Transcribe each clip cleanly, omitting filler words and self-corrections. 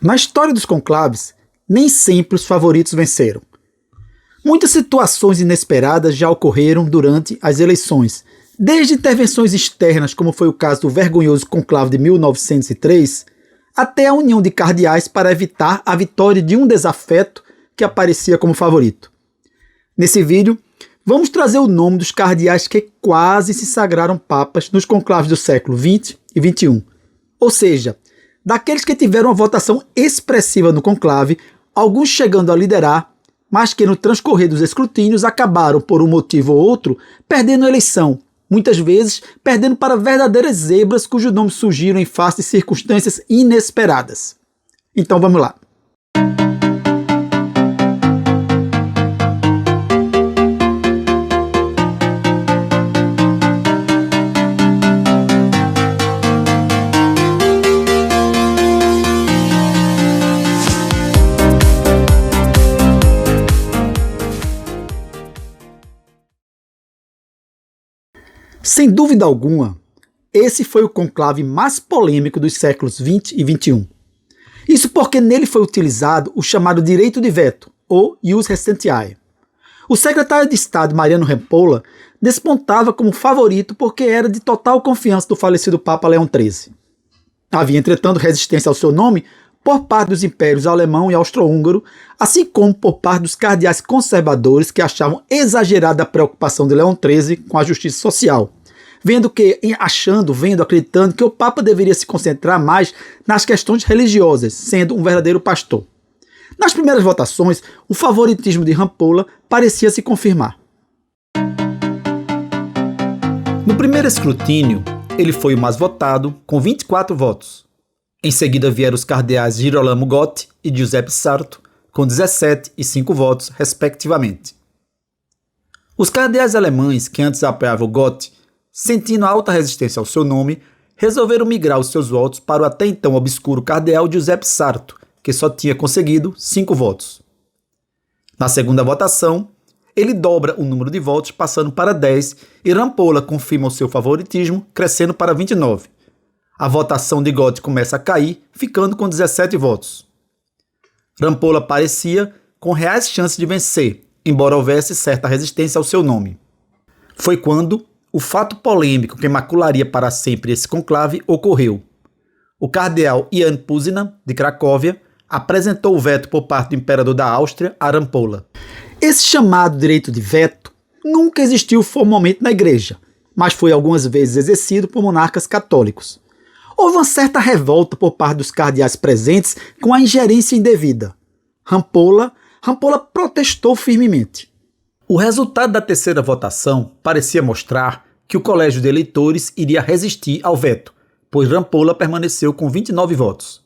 Na história dos conclaves, nem sempre os favoritos venceram. Muitas situações inesperadas já ocorreram durante as eleições, desde intervenções externas, como foi o caso do vergonhoso conclave de 1903, até a união de cardeais para evitar a vitória de um desafeto que aparecia como favorito. Nesse vídeo, vamos trazer o nome dos cardeais que quase se sagraram papas nos conclaves do século XX e XXI. Ou seja, daqueles que tiveram uma votação expressiva no conclave, alguns chegando a liderar, mas que no transcorrer dos escrutínios acabaram, por um motivo ou outro, perdendo a eleição, muitas vezes perdendo para verdadeiras zebras cujos nomes surgiram em face de circunstâncias inesperadas. Então vamos lá. Sem dúvida alguma, esse foi o conclave mais polêmico dos séculos XX e XXI. Isso porque nele foi utilizado o chamado direito de veto, ou ius restentiae. O secretário de Estado Mariano Rampolla despontava como favorito porque era de total confiança do falecido Papa Leão XIII. Havia, entretanto, resistência ao seu nome por parte dos impérios alemão e austro-húngaro, assim como por parte dos cardeais conservadores que achavam exagerada a preocupação de Leão XIII com a justiça social, acreditando que o Papa deveria se concentrar mais nas questões religiosas, sendo um verdadeiro pastor. Nas primeiras votações, o favoritismo de Rampolla parecia se confirmar. No primeiro escrutínio, ele foi o mais votado, com 24 votos. Em seguida vieram os cardeais Girolamo Gotti e Giuseppe Sarto, com 17 e 5 votos, respectivamente. Os cardeais alemães, que antes apoiavam Gotti, sentindo alta resistência ao seu nome, resolveram migrar os seus votos para o até então obscuro cardeal Giuseppe Sarto, que só tinha conseguido 5 votos. Na segunda votação, ele dobra o número de votos, passando para 10, e Rampolla confirma o seu favoritismo, crescendo para 29. A votação de Gotti começa a cair, ficando com 17 votos. Rampolla parecia com reais chances de vencer, embora houvesse certa resistência ao seu nome. Foi quando o fato polêmico que macularia para sempre esse conclave ocorreu. O cardeal Jan Puzina, de Cracóvia, apresentou o veto por parte do imperador da Áustria a Rampolla. Esse chamado direito de veto nunca existiu formalmente na igreja, mas foi algumas vezes exercido por monarcas católicos. Houve uma certa revolta por parte dos cardeais presentes com a ingerência indevida. Rampolla protestou firmemente. O resultado da terceira votação parecia mostrar que o colégio de eleitores iria resistir ao veto, pois Rampolla permaneceu com 29 votos.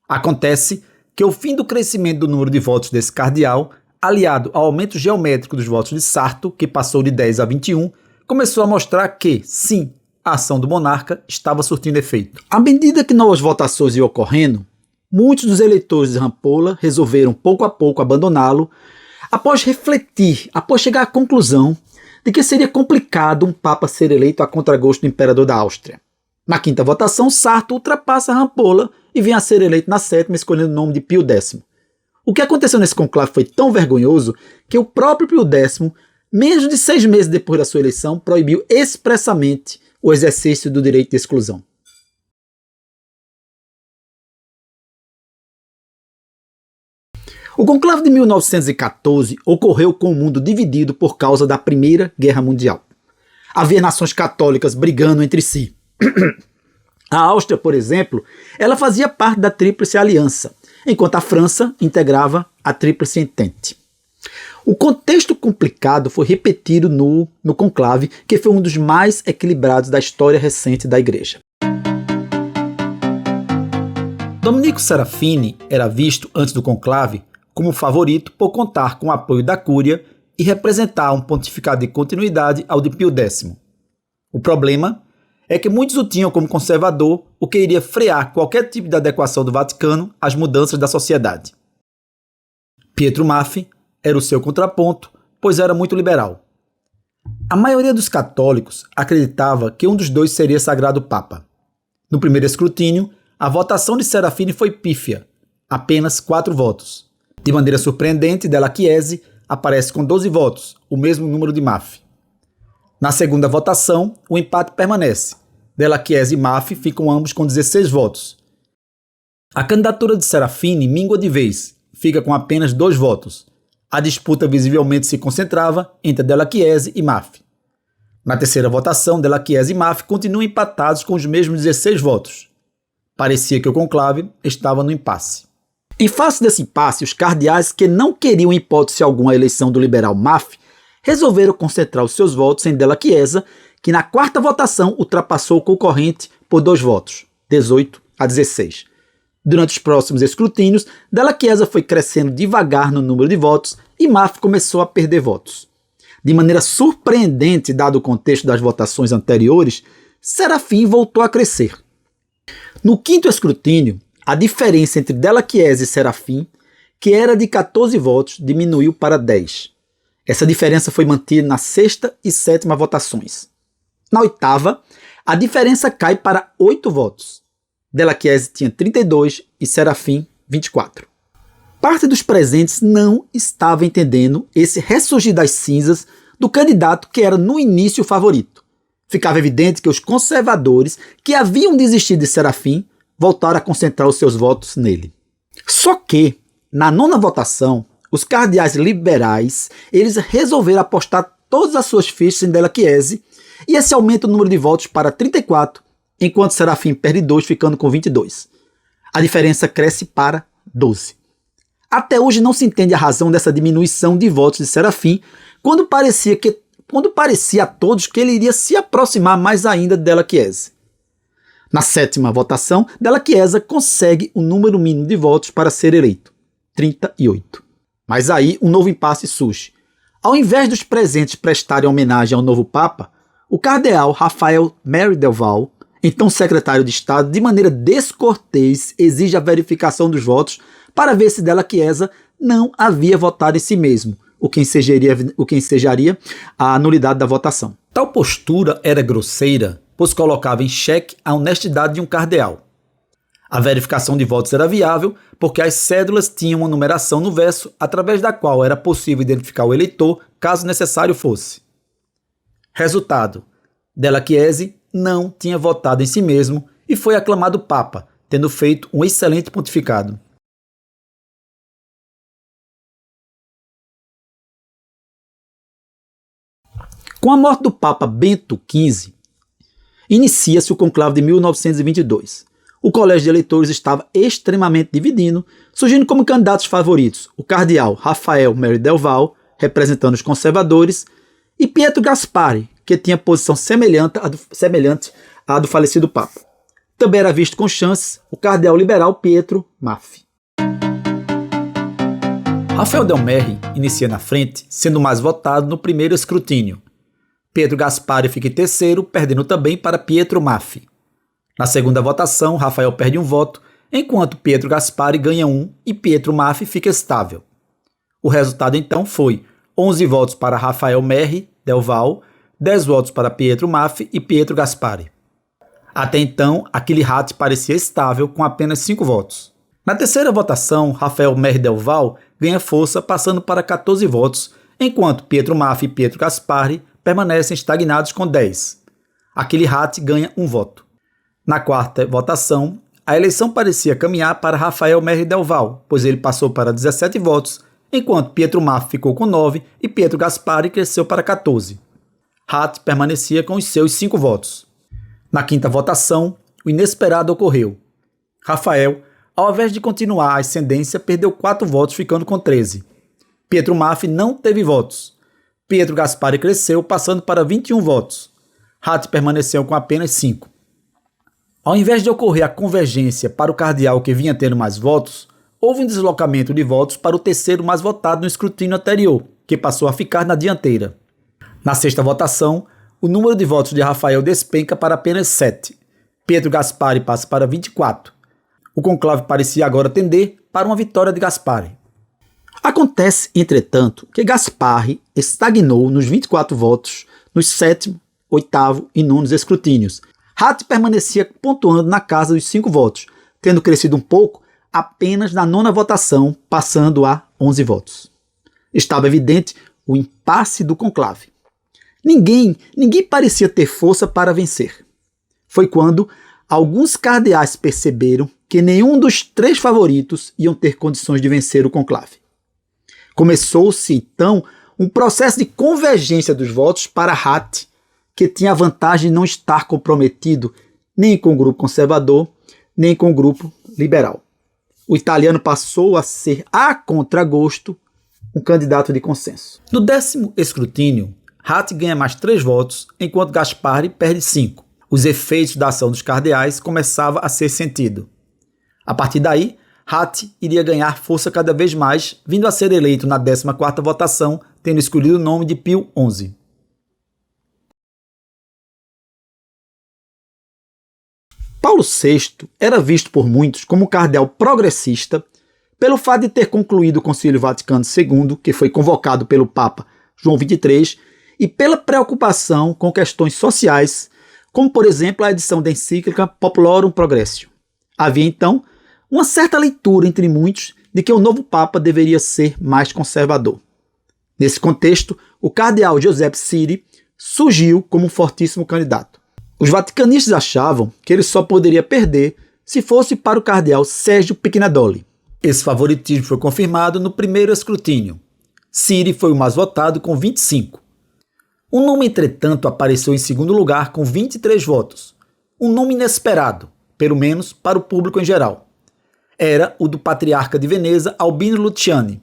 Acontece que o fim do crescimento do número de votos desse cardeal, aliado ao aumento geométrico dos votos de Sarto, que passou de 10 a 21, começou a mostrar que, sim, a ação do monarca estava surtindo efeito. À medida que novas votações iam ocorrendo, muitos dos eleitores de Rampolla resolveram pouco a pouco abandoná-lo, após chegar à conclusão de que seria complicado um papa ser eleito a contragosto do imperador da Áustria. Na quinta votação, Sarto ultrapassa Rampolla e vem a ser eleito na sétima, escolhendo o nome de Pio X. O que aconteceu nesse conclave foi tão vergonhoso que o próprio Pio X, menos de 6 meses depois da sua eleição, proibiu expressamente o exercício do direito de exclusão. O conclave de 1914 ocorreu com o mundo dividido por causa da Primeira Guerra Mundial. Havia nações católicas brigando entre si. A Áustria, por exemplo, ela fazia parte da Tríplice Aliança, enquanto a França integrava a Tríplice Entente. O contexto complicado foi repetido no conclave, que foi um dos mais equilibrados da história recente da Igreja. Domenico Serafini era visto, antes do conclave, como favorito por contar com o apoio da Cúria e representar um pontificado de continuidade ao de Pio X. O problema é que muitos o tinham como conservador, o que iria frear qualquer tipo de adequação do Vaticano às mudanças da sociedade. Pietro Maffi era o seu contraponto, pois era muito liberal. A maioria dos católicos acreditava que um dos dois seria sagrado Papa. No primeiro escrutínio, a votação de Serafini foi pífia. apenas 4 votos. De maneira surpreendente, Della Chiese aparece com 12 votos, o mesmo número de Maffei. Na segunda votação, o empate permanece. Della Chiese e Maffei ficam ambos com 16 votos. A candidatura de Serafini mingua de vez, fica com apenas 2 votos. A disputa visivelmente se concentrava entre Della Chiese e Maffei. Na terceira votação, Della Chiese e Maffei continuam empatados com os mesmos 16 votos. Parecia que o conclave estava no impasse. Em face desse impasse, os cardeais, que não queriam em hipótese alguma a eleição do liberal Maffei, resolveram concentrar os seus votos em Della Chiesa, que na quarta votação ultrapassou o concorrente por 2 votos, 18 a 16. Durante os próximos escrutínios, Della Chiesa foi crescendo devagar no número de votos e Maffei começou a perder votos. De maneira surpreendente, dado o contexto das votações anteriores, Serafim voltou a crescer. No quinto escrutínio, a diferença entre Della Chiesa e Serafim, que era de 14 votos, diminuiu para 10. Essa diferença foi mantida na sexta e sétima votações. Na oitava, a diferença cai para 8 votos. Della Chiesa tinha 32 e Serafim 24. Parte dos presentes não estava entendendo esse ressurgir das cinzas do candidato que era no início o favorito. Ficava evidente que os conservadores, que haviam desistido de Serafim, voltaram a concentrar os seus votos nele. Só que, na nona votação, os cardeais liberais eles resolveram apostar todas as suas fichas em Della Chiesa e esse aumenta o número de votos para 34, enquanto Serafim perde 2, ficando com 22. A diferença cresce para 12. Até hoje não se entende a razão dessa diminuição de votos de Serafim, quando parecia a todos que ele iria se aproximar mais ainda de Della Chiesa. Na sétima votação, Della Chiesa consegue o número mínimo de votos para ser eleito, 38. Mas aí um novo impasse surge. Ao invés dos presentes prestarem homenagem ao novo Papa, o cardeal Raphael Mary Del Val, então secretário de Estado, de maneira descortês, exige a verificação dos votos para ver se Della Chiesa não havia votado em si mesmo, o que ensejaria a nulidade da votação. Tal postura era grosseira, pois colocava em xeque a honestidade de um cardeal. A verificação de votos era viável porque as cédulas tinham uma numeração no verso através da qual era possível identificar o eleitor caso necessário fosse. Resultado: Della Chiesa não tinha votado em si mesmo e foi aclamado Papa, tendo feito um excelente pontificado. Com a morte do Papa Bento XV, inicia-se o conclave de 1922. O colégio de eleitores estava extremamente dividido, surgindo como candidatos favoritos o cardeal Raphael Mary Del Val, representando os conservadores, e Pietro Gasparri, que tinha posição semelhante à do falecido Papa. Também era visto com chances o cardeal liberal Pietro Maffei. Rafael Del Merri inicia na frente, sendo mais votado no primeiro escrutínio. Pietro Gasparri fica em terceiro, perdendo também para Pietro Maffei. Na segunda votação, Rafael perde um voto, enquanto Pietro Gasparri ganha um e Pietro Maffei fica estável. O resultado então foi 11 votos para Rafael Mary Del Val, 10 votos para Pietro Maffei e Pietro Gasparri. Até então, aquele rato parecia estável com apenas 5 votos. Na terceira votação, Rafael Mary Del Val ganha força passando para 14 votos, enquanto Pietro Maffei e Pietro Gasparri permanecem estagnados com 10. Aquele rato ganha um voto. Na quarta votação, a eleição parecia caminhar para Rafael Mary Del Val, pois ele passou para 17 votos, enquanto Pietro Maffei ficou com 9 e Pietro Gasparri cresceu para 14. Hatt permanecia com os seus 5 votos. Na quinta votação, o inesperado ocorreu. Rafael, ao invés de continuar a ascendência, perdeu 4 votos, ficando com 13. Pietro Maffei não teve votos. Pietro Gasparri cresceu, passando para 21 votos. Hatt permaneceu com apenas 5. Ao invés de ocorrer a convergência para o cardeal que vinha tendo mais votos, houve um deslocamento de votos para o terceiro mais votado no escrutínio anterior, que passou a ficar na dianteira. Na sexta votação, o número de votos de Rafael despenca para apenas 7. Pietro Gasparri passa para 24. O conclave parecia agora tender para uma vitória de Gasparri. Acontece, entretanto, que Gasparri estagnou nos 24 votos nos sétimo, oitavo e nono escrutínios. Hatt permanecia pontuando na casa dos 5 votos, tendo crescido um pouco apenas na 9ª votação, passando a 11 votos. Estava evidente o impasse do conclave. Ninguém parecia ter força para vencer. Foi quando alguns cardeais perceberam que nenhum dos 3 favoritos iam ter condições de vencer o conclave. Começou-se, então, um processo de convergência dos votos para Ratti, que tinha a vantagem de não estar comprometido nem com o grupo conservador, nem com o grupo liberal. O italiano passou a ser, a contragosto, um candidato de consenso. No 10º escrutínio, Ratti ganha mais 3 votos, enquanto Gasparri perde 5. Os efeitos da ação dos cardeais começavam a ser sentido. A partir daí, Ratti iria ganhar força cada vez mais, vindo a ser eleito na 14ª votação, tendo escolhido o nome de Pio XI. Paulo VI era visto por muitos como um cardeal progressista, pelo fato de ter concluído o Concílio Vaticano II, que foi convocado pelo Papa João XXIII, e pela preocupação com questões sociais, como por exemplo a edição da encíclica Populorum Progressio. Havia então uma certa leitura entre muitos de que o novo Papa deveria ser mais conservador. Nesse contexto, o cardeal Giuseppe Siri surgiu como um fortíssimo candidato. Os vaticanistas achavam que ele só poderia perder se fosse para o cardeal Sergio Piccinadoli. Esse favoritismo foi confirmado no 1º escrutínio. Siri foi o mais votado com 25. Um nome, entretanto, apareceu em segundo lugar com 23 votos. Um nome inesperado, pelo menos para o público em geral. Era o do patriarca de Veneza, Albino Luciani.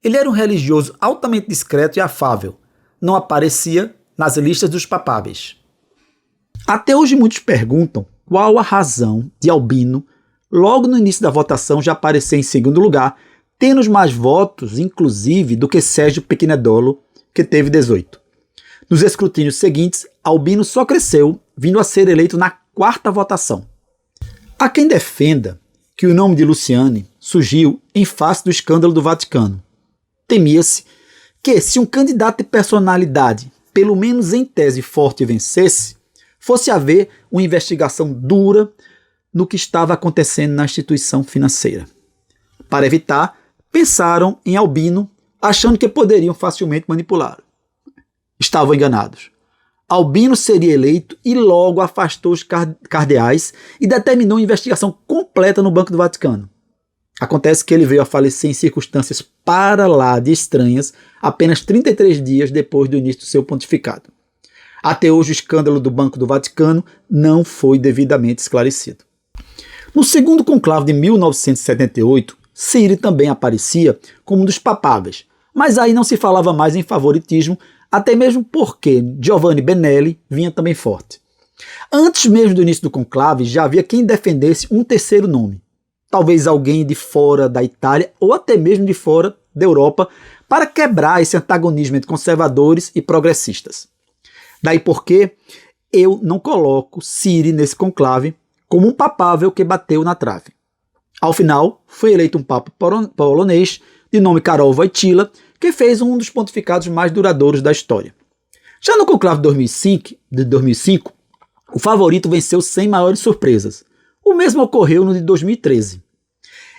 Ele era um religioso altamente discreto e afável. Não aparecia nas listas dos papáveis. Até hoje muitos perguntam qual a razão de Albino, logo no início da votação, já aparecer em segundo lugar, tendo mais votos, inclusive, do que Sérgio Piccinadolo, que teve 18. Nos escrutínios seguintes, Albino só cresceu, vindo a ser eleito na 4ª votação. Há quem defenda que o nome de Luciani surgiu em face do escândalo do Vaticano. Temia-se que, se um candidato de personalidade, pelo menos em tese forte, vencesse, fosse haver uma investigação dura no que estava acontecendo na instituição financeira. Para evitar, pensaram em Albino, achando que poderiam facilmente manipulá-lo. Estavam enganados. Albino seria eleito e logo afastou os cardeais e determinou uma investigação completa no Banco do Vaticano. Acontece que ele veio a falecer em circunstâncias para lá de estranhas, apenas 33 dias depois do início do seu pontificado. Até hoje o escândalo do Banco do Vaticano não foi devidamente esclarecido. No segundo conclave de 1978, Siri também aparecia como um dos papáveis, mas aí não se falava mais em favoritismo, até mesmo porque Giovanni Benelli vinha também forte. Antes mesmo do início do conclave, já havia quem defendesse um terceiro nome, talvez alguém de fora da Itália ou até mesmo de fora da Europa, para quebrar esse antagonismo entre conservadores e progressistas. Daí porque eu não coloco Siri nesse conclave como um papável que bateu na trave. Ao final, foi eleito um papa polonês de nome Karol Wojtyła, que fez um dos pontificados mais duradouros da história. Já no conclave de 2005, o favorito venceu sem maiores surpresas. O mesmo ocorreu no de 2013.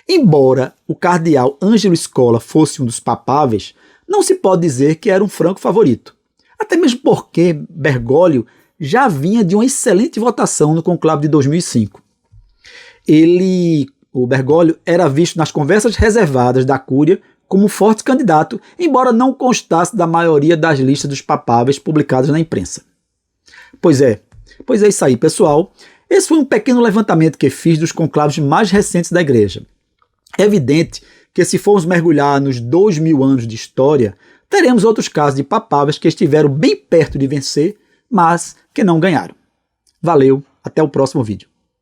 Embora o cardeal Ângelo Scola fosse um dos papáveis, não se pode dizer que era um franco favorito. Até mesmo porque Bergoglio já vinha de uma excelente votação no conclave de 2005. O Bergoglio era visto nas conversas reservadas da Cúria como um forte candidato, embora não constasse da maioria das listas dos papáveis publicadas na imprensa. Pois é isso aí, pessoal. Esse foi um pequeno levantamento que fiz dos conclaves mais recentes da Igreja. É evidente que, se formos mergulhar nos 2000 anos de história, teremos outros casos de papáveis que estiveram bem perto de vencer, mas que não ganharam. Valeu, até o próximo vídeo.